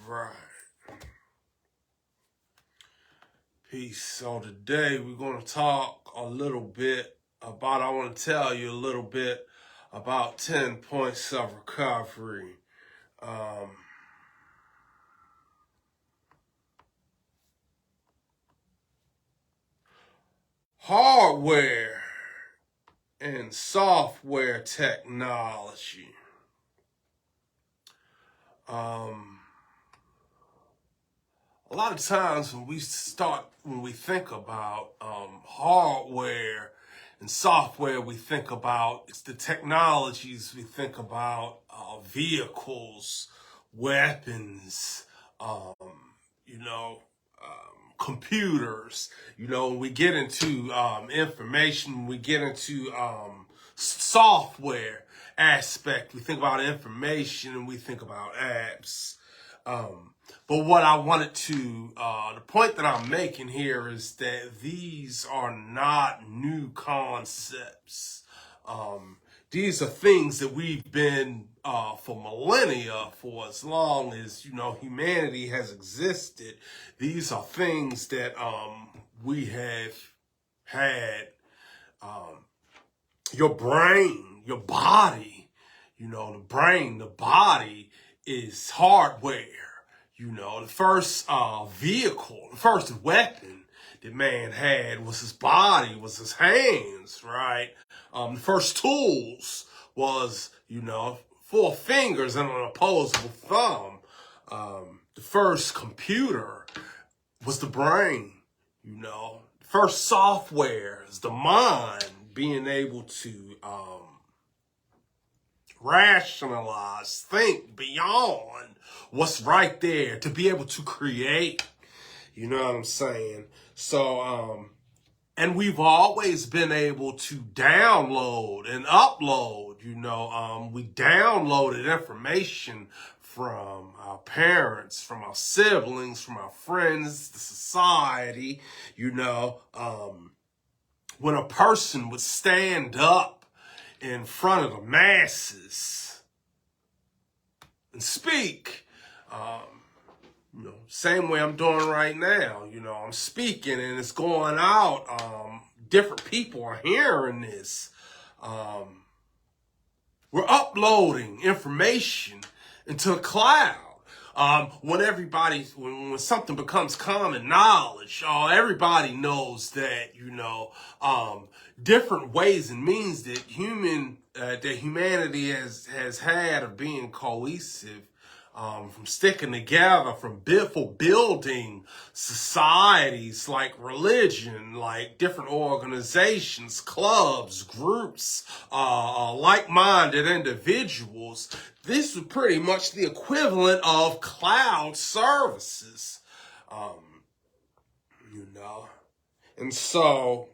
Right. Peace. So today we're going to talk a little bit about, I want to tell you a little bit about 10 points of recovery. Hardware and software technology. A lot of times when we think about hardware and software, we think about it's the technologies, we think about vehicles, weapons, you know, computers. When we get into information, we get into software aspect, we think about information and we think about apps. But what I wanted to, the point that I'm making here is that these are not new concepts. These are things that we've been for millennia, for as long as humanity has existed. These are things that we have had. Your brain, your body, the brain, the body is hardware. The first vehicle, the first weapon that man had was his body, was his hands, right? The first tools was, 4 fingers and an opposable thumb. The first computer was the brain, The first software is the mind, being able to rationalize, think beyond what's right there, to be able to create. You know what I'm saying? So, and we've always been able to download and upload. We downloaded information from our parents, from our siblings, from our friends, the society. When a person would stand up in front of the masses and speak, same way I'm doing right now. I'm speaking and it's going out. Different people are hearing this. We're uploading information into the cloud. When something becomes common knowledge, everybody knows that, different ways and means that humanity has had of being cohesive, from sticking together, for building societies like religion, like different organizations, clubs, groups, like-minded individuals. This is pretty much the equivalent of cloud services, And so,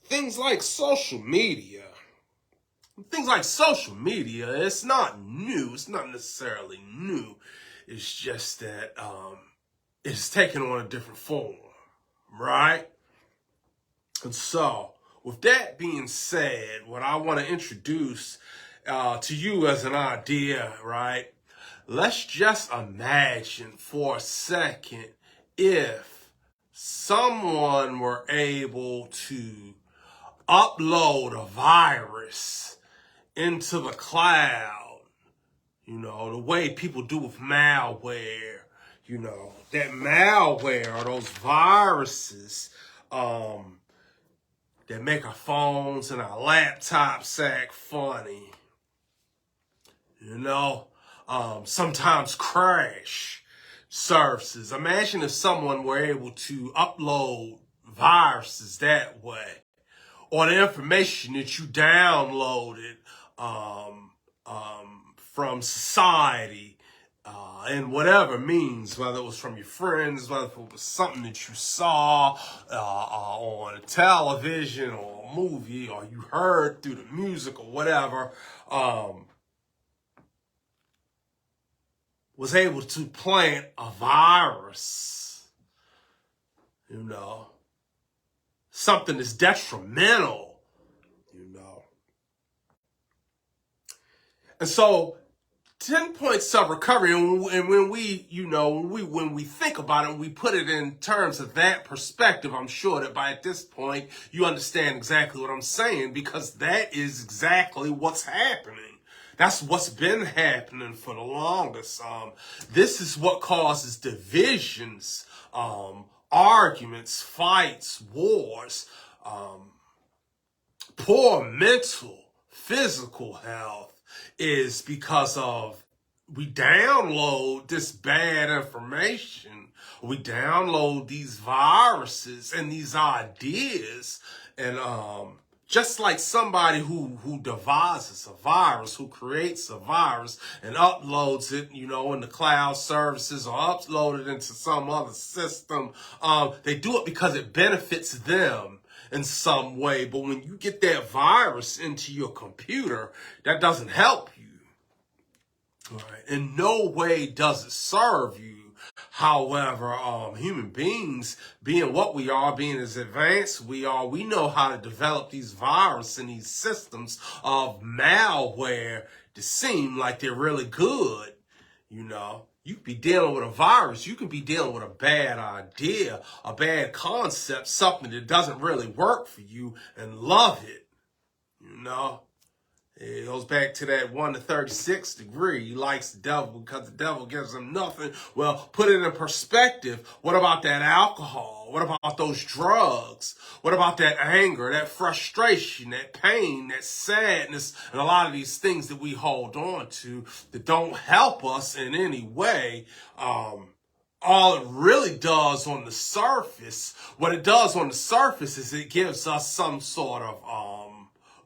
things like social media, it's not new. It's not necessarily new. It's just that it's taken on a different form, right? And so, with that being said, what I want to introduce to you as an idea, right? Let's just imagine for a second if someone were able to upload a virus into the cloud, the way people do with malware, that malware or those viruses that make our phones and our laptops act funny, sometimes crash services. Imagine if someone were able to upload viruses that way, or the information that you downloaded from society, in whatever means, whether it was from your friends, whether it was something that you saw on television or a movie, or you heard through the music or whatever, was able to plant a virus, something that's detrimental, And so 10 points of recovery, and when we, when we think about it, we put it in terms of that perspective, I'm sure that by this point, you understand exactly what I'm saying, because that is exactly what's happening. That's what's been happening for the longest. This is what causes divisions, arguments, fights, wars, poor mental, physical health, is because of we download this bad information. We download these viruses and these ideas, and just like somebody who devises a virus, who creates a virus and uploads it, in the cloud services, or upload it into some other system, they do it because it benefits them in some way. But when you get that virus into your computer, that doesn't help you. All right. In no way does it serve you. However, human beings, being what we are, being as advanced we are, we know how to develop these viruses and these systems of malware to seem like they're really good. You could be dealing with a virus. You could be dealing with a bad idea, a bad concept, something that doesn't really work for you, and love it. It goes back to that 1 to 36 degree. He likes the devil because the devil gives him nothing. Well, put it in perspective. What about that alcohol? What about those drugs? What about that anger, that frustration, that pain, that sadness, and a lot of these things that we hold on to that don't help us in any way? All it really does on the surface, what it does on the surface is it gives us some sort of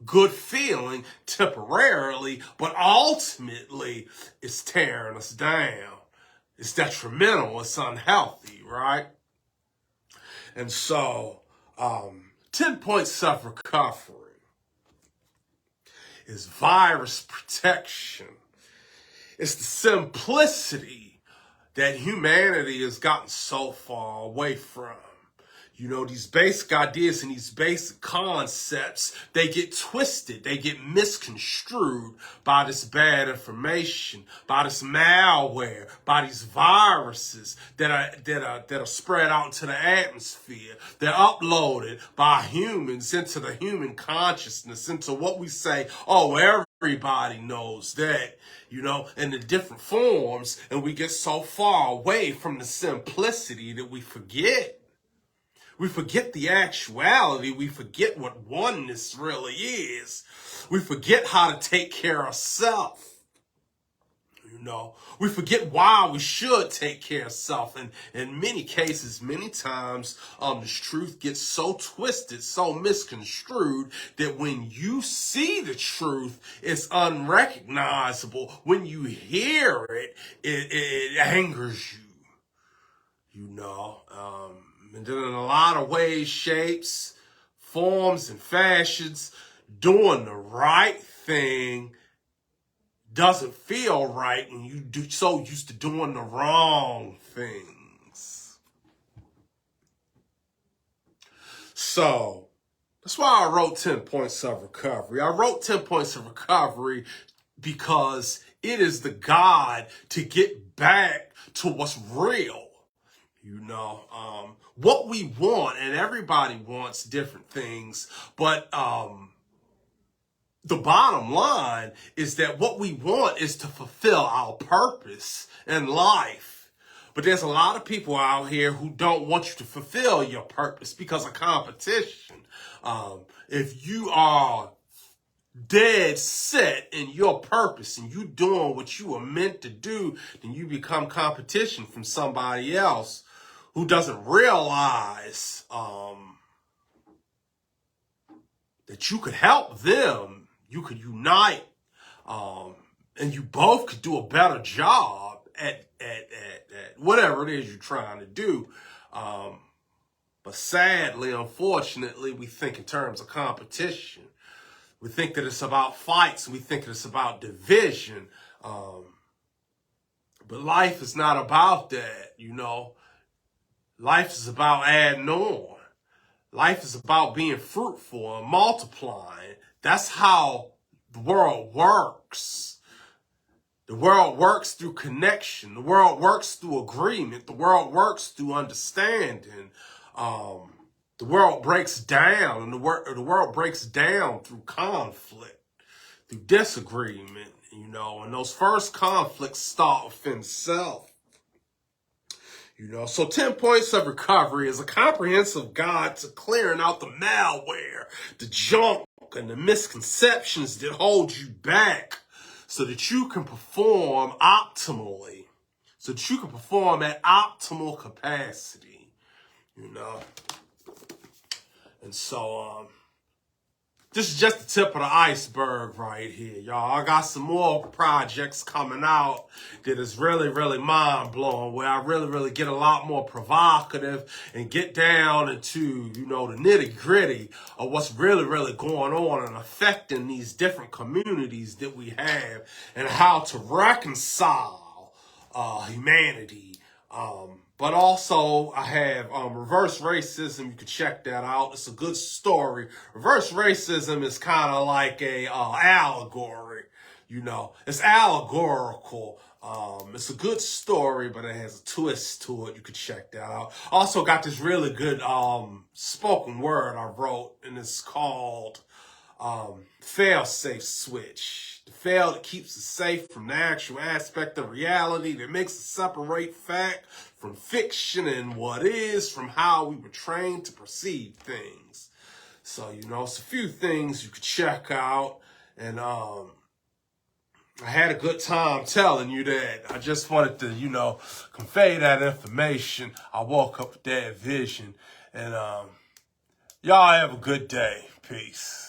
good feeling temporarily, but ultimately it's tearing us down. It's detrimental. It's unhealthy, right? And so 10 points of recovery is virus protection. It's the simplicity that humanity has gotten so far away from. These basic ideas and these basic concepts, they get twisted, they get misconstrued by this bad information, by this malware, by these viruses that are spread out into the atmosphere. They're uploaded by humans into the human consciousness, into what we say, everybody knows that, in the different forms, and we get so far away from the simplicity that we forget. We forget the actuality. We forget what oneness really is. We forget how to take care of self. We forget why we should take care of self. And in many cases, many times, this truth gets so twisted, so misconstrued, that when you see the truth, it's unrecognizable. When you hear it, it angers you. And then in a lot of ways, shapes, forms, and fashions, doing the right thing doesn't feel right when you so used to doing the wrong things. So that's why I wrote 10 points of recovery. I wrote 10 points of recovery because it is the guide to get back to what's real. What we want, and everybody wants different things, but the bottom line is that what we want is to fulfill our purpose in life. But there's a lot of people out here who don't want you to fulfill your purpose because of competition. If you are dead set in your purpose and you doing what you were meant to do, then you become competition from somebody else who doesn't realize that you could help them, you could unite, and you both could do a better job at whatever it is you're trying to do. But sadly, unfortunately, we think in terms of competition. We think that it's about fights. We think that it's about division. But life is not about that, Life is about adding on. Life is about being fruitful and multiplying. That's how the world works. The world works through connection. The world works through agreement. The world works through understanding. The world breaks down, and the world breaks down through conflict, through disagreement, and those first conflicts start within self. So 10 points of recovery is a comprehensive guide to clearing out the malware, the junk, and the misconceptions that hold you back so that you can perform optimally, so that you can perform at optimal capacity, And so, this is just the tip of the iceberg right here, y'all. I got some more projects coming out that is really, really mind-blowing, where I really, really get a lot more provocative and get down into, the nitty-gritty of what's really, really going on and affecting these different communities that we have and how to reconcile humanity. But also, I have Reverse Racism. You can check that out. It's a good story. Reverse Racism is kind of like a allegory. It's allegorical. It's a good story, but it has a twist to it. You can check that out. Also got this really good spoken word I wrote, and it's called Fail-Safe Switch. The fail that keeps us safe from the actual aspect of reality, that makes us separate fact from fiction and what is from how we were trained to perceive things. So, it's a few things you could check out. And I had a good time telling you that. I just wanted to, convey that information. I woke up with that vision. And y'all have a good day. Peace.